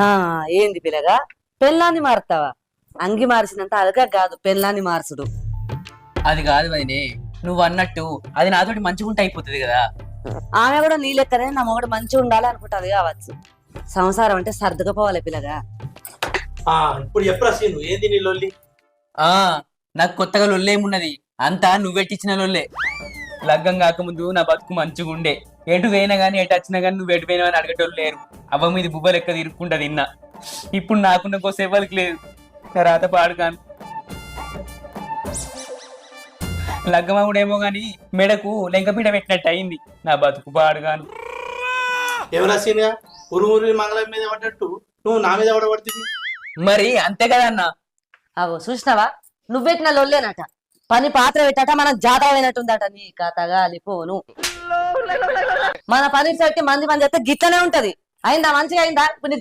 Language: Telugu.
ఆ ఏంది పిల్లగా పెళ్ళాన్ని మారుతావా? అంగి మార్చినంత అలగా కాదు పెళ్ళాన్ని మార్చుడు. అది కాదు వదినే, నువ్వు అన్నట్టు అది నాతోటి మంచిగా ఉంటే అయిపోతుంది కదా. ఆమె కూడా నీ లెక్కనే నా మొగుడు మంచిగా ఉండాలి అనుకుంటది కావచ్చు. సంసారం అంటే సర్దుకపోవాలి పిల్లగా. ఇప్పుడు చెప్పరా సీను ఏంది నీ లొల్లి? ఆ నాకు కొత్తగా లొల్లేమున్నది, అంతా నువ్వెట్టించిన లొల్లే. లగ్గం కాకముందు నా బతుకు మంచిగా ఉండే, ఎటు పోయినా గానీ ఎటు వచ్చినా గానీ నువ్వు ఎటు పోయినా అని అడగటోళ్ళు లేరు. అవ్వ మీద బువ్వ లెక్క తిరుక్కుంటా తిన్నా. ఇప్పుడు నాకున్న కోసం ఎవరికి లేదు. నా రాత పాడుగాను. లగ్గమవుడేమో గాని మెడకు లెంకపీట పెట్టినట్టు అయింది. నా బతుకు పాడుగాను. ఎవరా సీనుగా ఉరుమురి మంగళం మీద పడ్డట్టు నువ్వు నా మీద కూడా పడుతుంది. మరి అంతే కదన్నా. అగో చూసినావా, నువ్వెట్టిన లొల్లేనట. పని పాత్ర పెట్టట మనం జాతర అయినట్టుందట. నీ కథగా అలిపోను. మన పని సరికి మంది మంది అయితే గిట్లనే ఉంటది. అయిందా? మంచిగా అయిందా? ఇప్పుడు